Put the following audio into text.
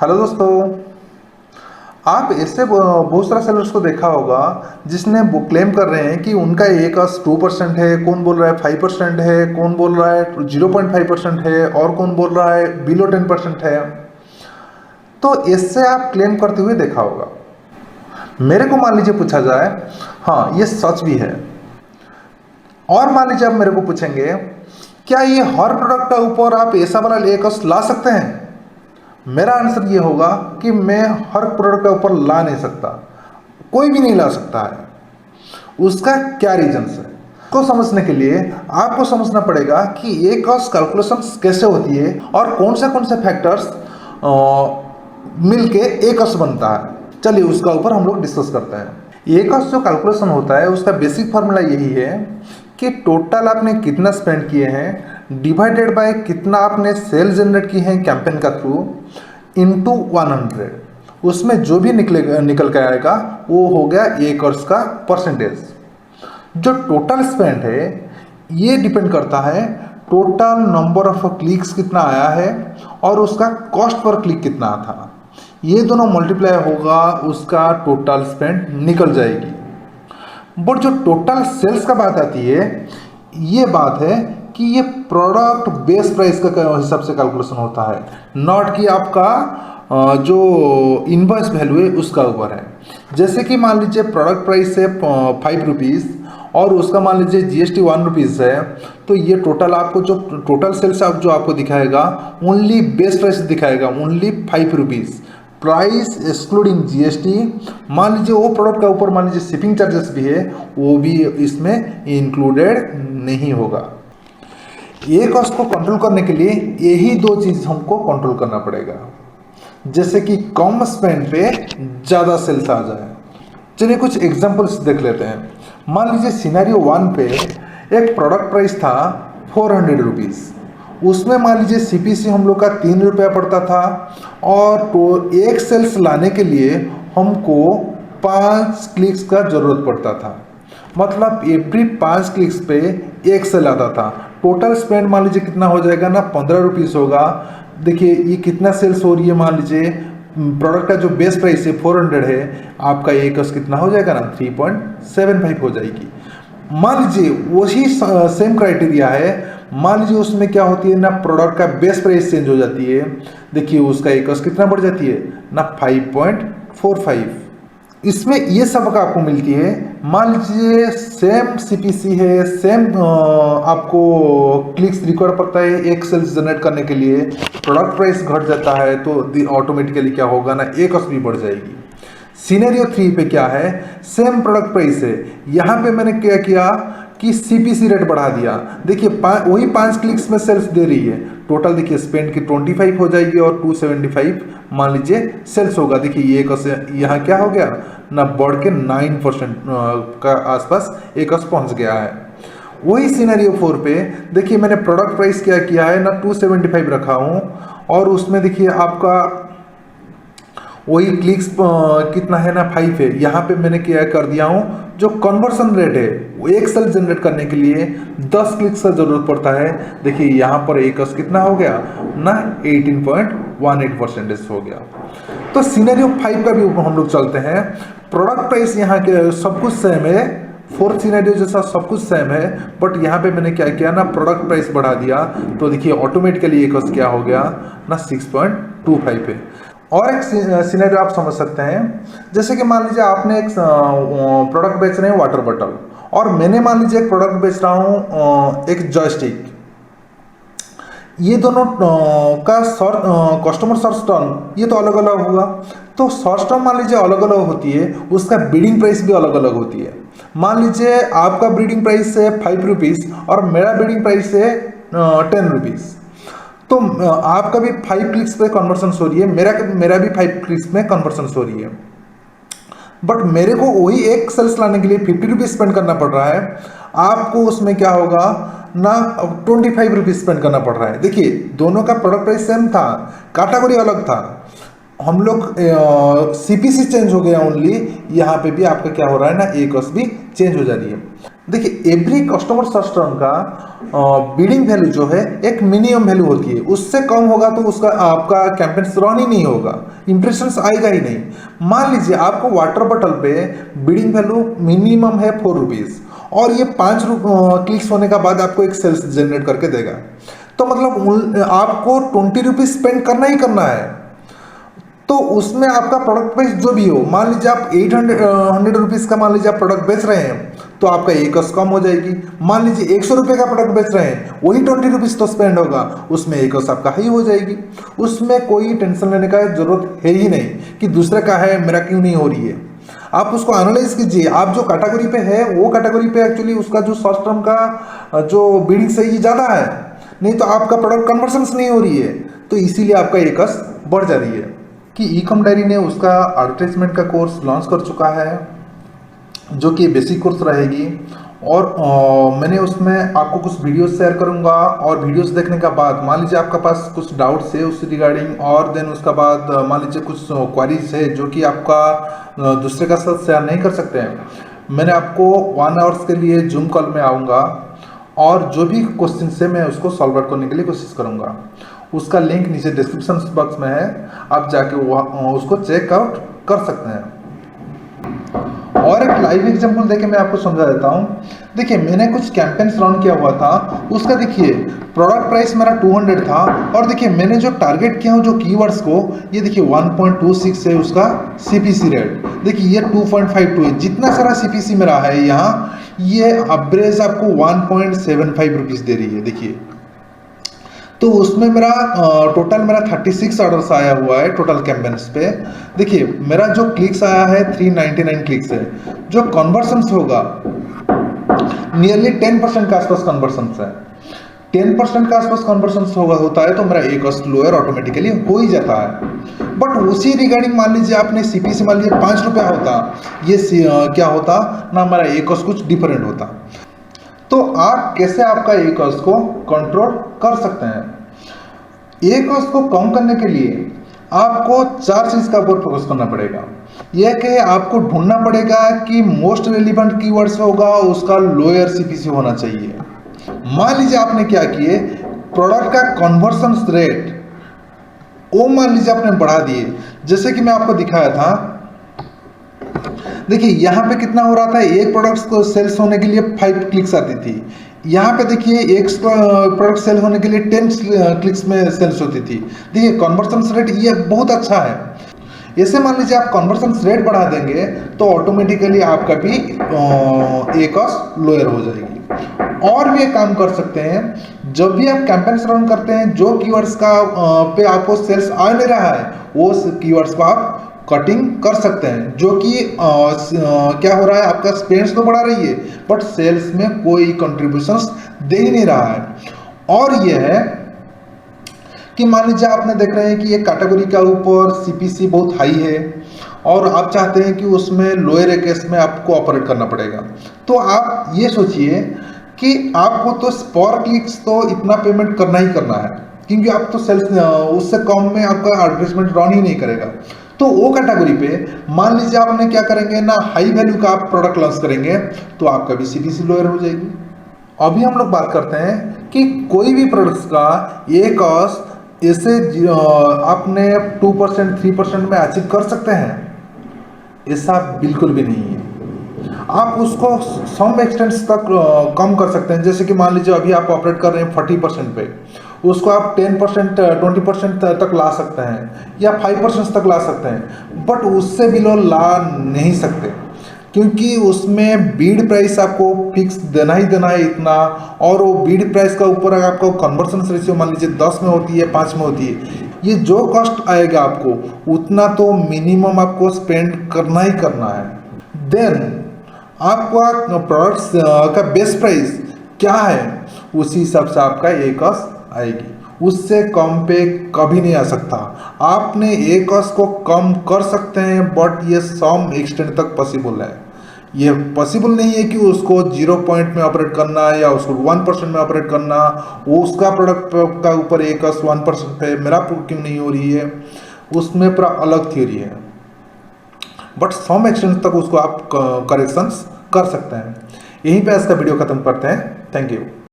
Hello दोस्तों। आप ऐसे बहुत सारे सेलर्स को देखा होगा जिसने वो क्लेम कर रहे हैं कि उनका एक 2% है, कौन बोल रहा है 5% है, कौन बोल रहा है 0.5% है और कौन बोल रहा है बिलो 10% है। तो इससे आप क्लेम करते हुए देखा होगा। मेरे को मान लीजिए पूछा जाए, हाँ ये सच भी है। और मान लीजिए आप मेरे को पूछेंगे क्या ये हर प्रोडक्ट के ऊपर आप ऐसा वाला एक ला सकते हैं? मेरा आंसर ये होगा कि मैं हर प्रोडक्ट के ऊपर ला नहीं सकता, कोई भी नहीं ला सकता है। उसका क्या रीजंस है को समझने के लिए आपको समझना पड़ेगा कि ये कॉस्ट कैलकुलेशन कैसे होती है और कौन से फैक्टर्स मिलके ए कॉस्ट बनता है। चलिए उसका ऊपर हम लोग डिस्कस करते हैं। ए कॉस्ट जो कैलकुलेशन होता है उसका बेसिक फार्मूला यही है कि टोटल आपने कितना स्पेंड किए हैं डिवाइडेड बाय कितना आपने सेल जनरेट किए हैं कैंपेन का थ्रू इनटू 100। उसमें जो भी निकल के आएगा वो हो गया ए कॉस्ट का परसेंटेज। जो टोटल स्पेंड है ये डिपेंड करता है टोटल नंबर ऑफ क्लिक्स कितना आया है और उसका कॉस्ट पर क्लिक कितना था। ये दोनों मल्टीप्लाई होगा, उसका टोटल स्पेंड निकल जाएगी। बट जो टोटल सेल्स का बात आती है, ये बात है कि ये प्रोडक्ट बेस प्राइस का हिसाब से कैलकुलेशन होता है, नॉट कि आपका जो इनवॉइस वैल्यू है उसका ऊपर है। जैसे कि मान लीजिए प्रोडक्ट प्राइस है 5 रुपीज़ और उसका मान लीजिए जीएसटी 1 रुपीज़ है, तो ये टोटल आपको जो टोटल सेल्स जो आपको दिखाएगा ओनली बेस प्राइस दिखाएगा, only 5 rupees price excluding GST. मान लीजिए वो प्रोडक्ट के ऊपर मान लीजिए शिपिंग चार्जेस भी है, वो भी इसमें इंक्लूडेड नहीं होगा। ये कॉस्ट को कंट्रोल करने के लिए यही दो चीज़ हमको कंट्रोल करना पड़ेगा, जैसे कि कम स्पेंड पे ज़्यादा सेल्स आ जाए। चलिए कुछ एग्जांपल्स देख लेते हैं। मान लीजिए सिनेरियो 1 पे एक प्रोडक्ट प्राइस था 400 रुपीज़, उसमें मान लीजिए सीपीसी हम लोग का 3 रुपया पड़ता था और तो एक सेल्स लाने के लिए हमको 5 क्लिक्स का ज़रूरत पड़ता था। मतलब एवरी 5 क्लिक्स पे एक सेल आता था। टोटल स्पेंड मान लीजिए कितना हो जाएगा ना, 15 रुपीज़ होगा। देखिए ये कितना सेल्स हो रही है, मान लीजिए प्रोडक्ट का जो बेस प्राइस है 400 है, आपका एक कितना हो जाएगा ना 3.75 हो जाएगी। मान लीजिए वही सेम क्राइटेरिया है, मान लीजिए उसमें क्या होती है ना, प्रोडक्ट का बेस प्राइस चेंज हो जाती है। देखिए उसका एक कितना बढ़ जाती है ना 5.45। इसमें ये सब का आपको मिलती है। मान लीजिए सेम सीपीसी है, सेम आपको क्लिक्स रिक्वायर पड़ता है एक सेल्स जनरेट करने के लिए, प्रोडक्ट प्राइस घट जाता है तो ऑटोमेटिकली क्या होगा ना एक भी बढ़ जाएगी। सिनेरियो 3 पे क्या है, सेम प्रोडक्ट प्राइस है, यहाँ पे मैंने क्या किया कि सीपीसी रेट बढ़ा दिया। देखिए वही 5 क्लिक्स में सेल्स दे रही है, टोटल देखिए स्पेंड की 25 हो जाएगी और 275 मान लीजिए सेल्स होगा। देखिए ये यहाँ क्या हो गया ना, बढ़ के 9% का आसपास एक पहुंच गया है। वही सिनेरियो 4 पे देखिए मैंने प्रोडक्ट प्राइस क्या किया है ना 275 रखा हूँ और उसमें देखिए आपका वही क्लिक्स कितना है ना 5 है। यहाँ पे मैंने क्या कर दिया हूँ, जो कन्वर्सन रेट है वो एक सेल जनरेट करने के लिए 10 क्लिक्स का जरूरत पड़ता है। देखिए यहाँ पर एक कितना हो गया ना 18.18% हो गया। तो सिनेरियो 5 का भी हम लोग चलते हैं। प्रोडक्ट प्राइस यहाँ के सब कुछ सेम है, 4th सिनेरियो जैसा सब कुछ सेम है, बट यहाँ पे मैंने क्या किया ना प्रोडक्ट प्राइस बढ़ा दिया, तो देखिए ऑटोमेटिकली एक क्या हो गया ना 6.25 है। और एक सिनेरियो आप समझ सकते हैं, जैसे कि मान लीजिए आपने एक प्रोडक्ट बेच रहे हैं वाटर बॉटल और मैंने मान लीजिए एक प्रोडक्ट बेच रहा हूँ एक जॉयस्टिक। ये दोनों का कस्टमर सर्च टर्म ये तो अलग अलग हुआ, तो सर्च टर्म मान लीजिए अलग अलग होती है, उसका बिडिंग प्राइस भी अलग अलग होती है। मान लीजिए आपका बिडिंग प्राइस है 5 रुपीज़ और मेरा बिडिंग प्राइस है 10 रुपीज़, तो आपका भी 5 क्लिक्स पे कन्वर्सन हो रही है, मेरा भी 5 क्लिक्स में कन्वर्सन हो रही है, बट मेरे को वही एक सेल्स लाने के लिए 50 रुपीज़ स्पेंड करना पड़ रहा है, आपको उसमें क्या होगा ना 25 रुपीज़ स्पेंड करना पड़ रहा है। देखिए दोनों का प्रोडक्ट प्राइस सेम था, कैटेगरी अलग था, हम लोग सीपीसी चेंज हो गया ओनली, यहाँ पे भी आपका क्या हो रहा है ना एक भी चेंज हो जा रही है। देखिए एवरी कस्टमर सर्च टर्म का बिडिंग वैल्यू जो है एक मिनिमम वैल्यू होती है, उससे कम होगा तो उसका आपका कैंपेन रन ही नहीं होगा, इंप्रेशंस आएगा ही नहीं। मान लीजिए आपको वाटर बॉटल पे बिडिंग वैल्यू मिनिमम है 4 रुपीज़ और ये 5 क्लिक्स होने का बाद आपको एक सेल्स जनरेट करके देगा, तो मतलब आपको 20 रुपीज़ स्पेंड करना ही करना है। तो उसमें आपका प्रोडक्ट प्राइस जो भी हो, मान लीजिए आप 100 रुपीज़ का मान लीजिए आप प्रोडक्ट बेच रहे हैं तो आपका एक कॉस्ट कम हो जाएगी। मान लीजिए 100 रुपये का प्रोडक्ट बेच रहे हैं, वही 20 रुपीज़ तो स्पेंड होगा, उसमें एक कॉस्ट आपका हाई हो जाएगी। उसमें कोई टेंशन लेने का जरूरत है ही नहीं कि दूसरे का है मेरा क्यों नहीं हो रही है। आप उसको एनालाइज कीजिए, आप जो कैटेगरी पे है वो कैटेगरी पे एक्चुअली उसका जो शॉर्ट टर्म का जो बिडिंग से ये ज़्यादा है, नहीं तो आपका प्रोडक्ट कन्वर्शंस नहीं हो रही है, तो इसीलिए आपका एक कॉस्ट बढ़ जा रही है। कि ई-कॉम डायरी ने उसका एडवर्टाइजमेंट का कोर्स लॉन्च कर चुका है जो कि बेसिक कोर्स रहेगी, और मैंने उसमें आपको कुछ वीडियोस शेयर करूंगा, और वीडियोस देखने के बाद मान लीजिए आपका पास कुछ डाउट्स है उस रिगार्डिंग, और देन उसका बाद मान लीजिए कुछ क्वारीज है जो कि आपका दूसरे का साथ शेयर नहीं कर सकते हैं, मैंने आपको 1 आवर्स के लिए जूम कॉल में आऊँगा और जो भी क्वेश्चन है मैं उसको सॉल्व आउट करने के लिए कोशिश करूँगा। उसका लिंक नीचे डिस्क्रिप्शन बॉक्स में है, आप जाके उसको चेकआउट कर सकते हैं। और एक लाइव एग्जांपल देके मैं आपको समझा देता हूँ। देखिए मैंने कुछ कैंपेन्स रन किया हुआ था, उसका देखिए प्रोडक्ट प्राइस मेरा 200 था, और देखिए मैंने जो टारगेट किया हूँ जो कीवर्ड्स को, ये देखिए 1.26 है उसका सीपीसी रेट, देखिए ये 2.52 है, जितना सारा सीपीसी मेरा है यहाँ, ये एवरेज आपको 1.75 रुपीज़ दे रही है। देखिए तो उसमें मेरा टोटल मेरा 36 ऑर्डर्स आया हुआ है टोटल कैंपेन्स पे। देखिए मेरा जो क्लिक्स आया है 399 क्लिक्स है, जो कन्वर्सन्स होगा नियरली 10% के आसपास कन्वर्सन्स है। 10% के आसपास कन्वर्सन्स होता है तो मेरा एक कॉस्ट लोअर ऑटोमेटिकली हो ही जाता है। बट उसी रिगार्डिंग मान लीजिए आपने सीपीसी मान लीजिए 5 रुपया होता, ये क्या होता ना, हमारा एक कॉस्ट कुछ डिफरेंट होता। तो आप कैसे आपका ए कॉस्ट को कंट्रोल कर सकते हैं? ए कॉस्ट को कम करने के लिए आपको 4 चीज का ऊपर फोकस करना पड़ेगा। यह कि आपको ढूंढना पड़ेगा कि मोस्ट रेलिवेंट कीवर्ड्स होगा उसका लोअर सीपीसी होना चाहिए। मान लीजिए आपने क्या किए, प्रोडक्ट का कन्वर्शन रेट वो मान लीजिए आपने बढ़ा दिए, जैसे कि मैं आपको दिखाया था। देखिए यहाँ पे कितना हो रहा था, एक प्रोडक्ट को सेल्स होने के लिए 5 क्लिक्स आती थी, यहाँ पे देखिए एक प्रोडक्ट सेल होने के लिए 10 क्लिक्स में सेल्स होती थी। देखिए कन्वर्शन रेट ये बहुत अच्छा है। ऐसे मान लीजिए आप कन्वर्शन रेट बढ़ा देंगे तो ऑटोमेटिकली आपका भी ए कॉस्ट लोअर हो जाएगी। और भी एक काम कर सकते हैं, जब भी आप कैंपेन्स रन करते हैं जो कीवर्ड्स का पे आपको सेल्स आ नहीं रहा है वो कीवर्ड्स को आप कटिंग कर सकते हैं, जो कि क्या हो रहा है आपका स्पेंड्स तो बढ़ा रही है बट सेल्स में कोई कंट्रीब्यूशंस दे ही नहीं रहा है। और यह है कि मान लीजिए आपने देख रहे हैं कि एक कैटेगरी का ऊपर सीपीसी बहुत हाई है और आप चाहते हैं कि उसमें लोअर एकेस में आपको ऑपरेट करना पड़ेगा, तो आप ये सोचिए कि आपको तो पर क्लिक्स तो इतना पेमेंट करना ही करना है, क्योंकि आप तो सेल्स उससे कम में आपका एडवर्टाइजमेंट रन ही नहीं करेगा। तो वो कैटेगरी पे मान लीजिए आपने क्या करेंगे ना, हाई वैल्यू का आप प्रोडक्ट लॉन्च करेंगे तो आपका भी सीपीसी लोअर हो जाएगी। अभी हम लोग बात करते हैं कि कोई भी प्रोडक्ट्स का ये कॉस्ट ऐसे आपने 2% 3% में अचीव कर सकते हैं, ऐसा बिल्कुल भी नहीं है। आप उसको सम एक्सटेंट तक कम कर सकते हैं, जैसे कि मान लीजिए अभी आप ऑपरेट कर रहे हैं 40% पे, उसको आप 10% 20% तक ला सकते हैं या 5% तक ला सकते हैं, बट उससे बिलो ला नहीं सकते, क्योंकि उसमें बीड प्राइस आपको फिक्स देना ही देना है इतना, और वो बीड प्राइस का ऊपर अगर आपको कन्वर्सन रेशियो मान लीजिए 10 में होती है 5 में होती है, ये जो कॉस्ट आएगा आपको उतना तो मिनिमम आपको स्पेंड करना ही करना है। देन आपका प्रोडक्ट्स का बेस्ट प्राइस क्या है उसी हिसाब से आपका ए कॉस्ट आएगी, उससे कम पे कभी नहीं आ सकता। आपने ए कॉस्ट को कम कर सकते हैं बट ये सम एक्सटेंट तक पॉसिबल है। ये पॉसिबल नहीं है कि उसको 0 पॉइंट में ऑपरेट करना या उसको 1% में ऑपरेट करना, वो उसका प्रोडक्ट का ऊपर ए कॉस्ट 1% पे मेरा क्यों नहीं हो रही है, उसमें पूरा अलग थियोरी है, बट सम एक्सटेंट तक उसको आप करेक्शंस कर सकते हैं। यहीं पे आज का वीडियो खत्म करते हैं। Thank you.